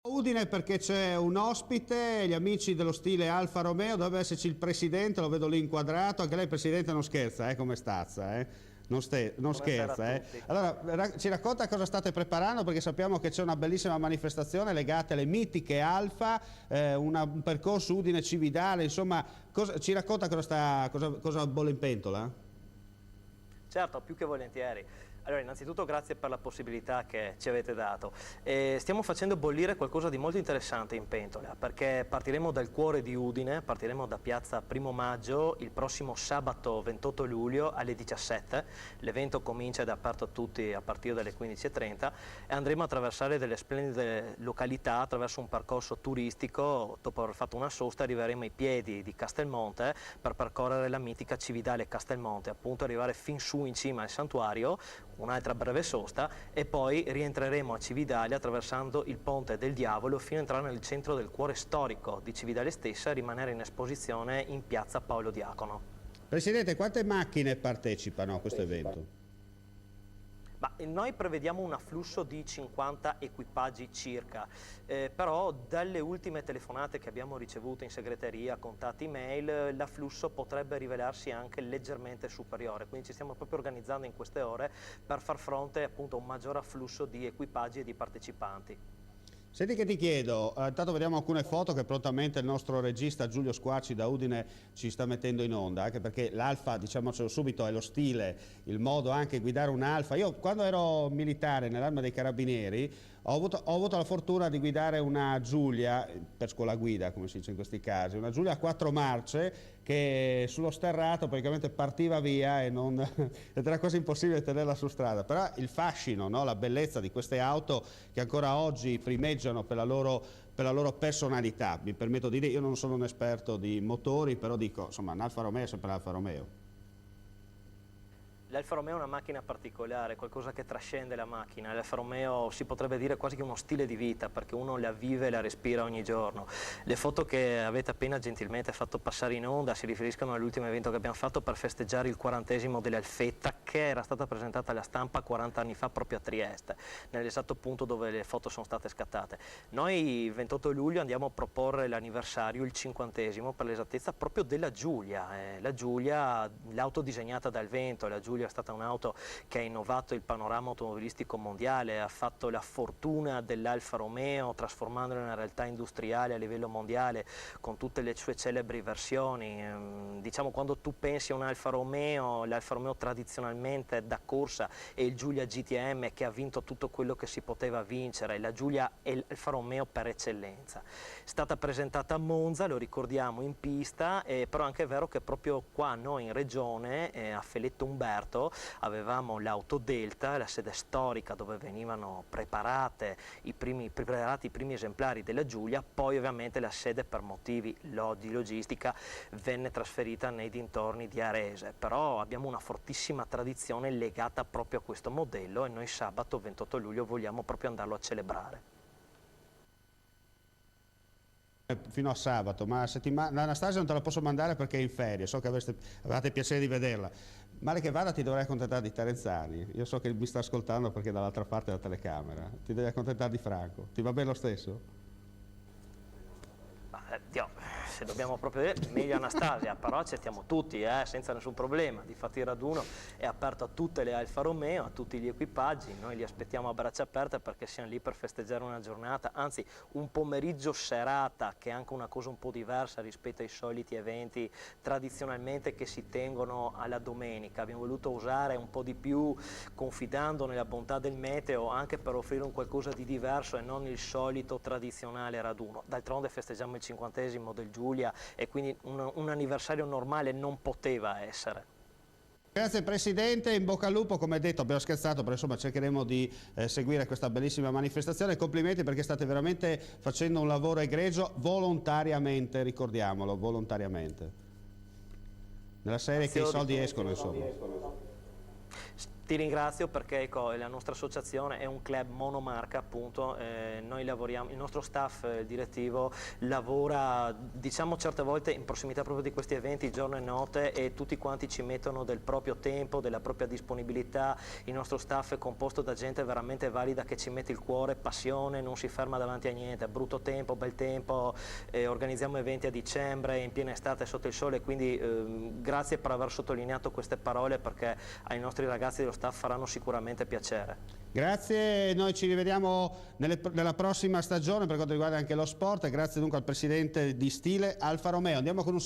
Udine perché c'è un ospite, gli amici dello stile Alfa Romeo, dovrebbe esserci il presidente, lo vedo lì inquadrato, anche lei presidente non scherza, come stazza, non scherza. Allora ci racconta cosa state preparando, perché sappiamo che c'è una bellissima manifestazione legata alle mitiche Alfa, un percorso Udine Cividale, insomma, ci racconta cosa bolle in pentola? Certo, più che volentieri. Allora, innanzitutto grazie per la possibilità che ci avete dato. Stiamo facendo bollire qualcosa di molto interessante in pentola, perché partiremo dal cuore di Udine, partiremo da piazza Primo Maggio il prossimo sabato 28 luglio alle 17. L'evento comincia ed è aperto a tutti a partire dalle 15:30 e andremo a attraversare delle splendide località attraverso un percorso turistico. Dopo aver fatto una sosta arriveremo ai piedi di Castelmonte per percorrere la mitica Cividale Castelmonte, appunto arrivare fin su in cima al santuario, un'altra breve sosta e poi rientreremo a Cividale attraversando il Ponte del Diavolo fino ad entrare nel centro del cuore storico di Cividale stessa e rimanere in esposizione in piazza Paolo Diacono. Presidente, quante macchine partecipano a questo evento? Noi prevediamo un afflusso di 50 equipaggi circa, però dalle ultime telefonate che abbiamo ricevuto in segreteria, contatti email, l'afflusso potrebbe rivelarsi anche leggermente superiore, quindi ci stiamo proprio organizzando in queste ore per far fronte appunto a un maggior afflusso di equipaggi e di partecipanti. Senti che ti chiedo, intanto vediamo alcune foto che prontamente il nostro regista Giulio Squarci da Udine ci sta mettendo in onda, anche perché l'Alfa, diciamocelo subito, è lo stile, il modo anche di guidare un'Alfa. Io quando ero militare nell'Arma dei Carabinieri ho avuto la fortuna di guidare una Giulia, per scuola guida come si dice in questi casi, una Giulia a 4 marce che sullo sterrato praticamente partiva via ed era quasi impossibile tenerla su strada, però il fascino, no? La bellezza di queste auto che ancora oggi primeggiano per la loro personalità. Mi permetto di dire, io non sono un esperto di motori, però dico, insomma, un Alfa Romeo è sempre l'Alfa Romeo. L'Alfa Romeo è una macchina particolare, qualcosa che trascende la macchina. L'Alfa Romeo si potrebbe dire quasi che uno stile di vita, perché uno la vive e la respira ogni giorno. Le foto che avete appena gentilmente fatto passare in onda si riferiscono all'ultimo evento che abbiamo fatto per festeggiare il 40° dell'Alfetta, che era stata presentata alla stampa 40 anni fa proprio a Trieste, nell'esatto punto dove le foto sono state scattate. Noi il 28 luglio andiamo a proporre l'anniversario, il 50° per l'esattezza, proprio della Giulia. La Giulia, l'auto disegnata dal vento, la Giulia è stata un'auto che ha innovato il panorama automobilistico mondiale, ha fatto la fortuna dell'Alfa Romeo trasformandola in una realtà industriale a livello mondiale con tutte le sue celebri versioni. Diciamo, quando tu pensi a un Alfa Romeo, l'Alfa Romeo tradizionalmente da corsa è il Giulia GTM che ha vinto tutto quello che si poteva vincere, la Giulia è l'Alfa Romeo per eccellenza. È stata presentata a Monza, lo ricordiamo, in pista, però anche è vero che proprio qua noi in regione, a Feletto Umberto, avevamo l'auto Delta, la sede storica dove venivano preparati i primi esemplari della Giulia, poi ovviamente la sede per motivi di logistica venne trasferita nei dintorni di Arese, però abbiamo una fortissima tradizione legata proprio a questo modello e noi sabato 28 luglio vogliamo proprio andarlo a celebrare. Fino a sabato, ma Anastasia non te la posso mandare perché è in ferie, so che avevate piacere di vederla. Male che vada ti dovrei accontentare di Terenzani, io so che mi sta ascoltando perché è dall'altra parte della telecamera, ti devi accontentare di Franco, ti va bene lo stesso? Se dobbiamo proprio dire, meglio Anastasia, però accettiamo tutti, senza nessun problema. Difatti il raduno è aperto a tutte le Alfa Romeo, a tutti gli equipaggi, noi li aspettiamo a braccia aperte perché siamo lì per festeggiare una giornata, anzi un pomeriggio serata, che è anche una cosa un po' diversa rispetto ai soliti eventi tradizionalmente che si tengono alla domenica. Abbiamo voluto usare un po' di più, confidando nella bontà del meteo, anche per offrire un qualcosa di diverso e non il solito tradizionale raduno. D'altronde festeggiamo il 50° del Giulia e quindi un anniversario normale non poteva essere. Grazie Presidente, in bocca al lupo, come detto abbiamo scherzato, però insomma cercheremo di seguire questa bellissima manifestazione. Complimenti perché state veramente facendo un lavoro egregio volontariamente, ricordiamolo, volontariamente. Nella serie che i soldi escono, insomma. Ti ringrazio perché ecco, la nostra associazione è un club monomarca, appunto, noi lavoriamo, il nostro staff direttivo lavora, diciamo, certe volte in prossimità proprio di questi eventi, giorno e notte, e tutti quanti ci mettono del proprio tempo, della propria disponibilità. Il nostro staff è composto da gente veramente valida che ci mette il cuore, passione, non si ferma davanti a niente, brutto tempo, bel tempo, organizziamo eventi a dicembre, in piena estate sotto il sole, quindi grazie per aver sottolineato queste parole, perché ai nostri ragazzi dello staff faranno sicuramente piacere. Grazie, noi ci rivediamo nella prossima stagione per quanto riguarda anche lo sport, e grazie dunque al presidente di Stile Alfa Romeo. Andiamo con un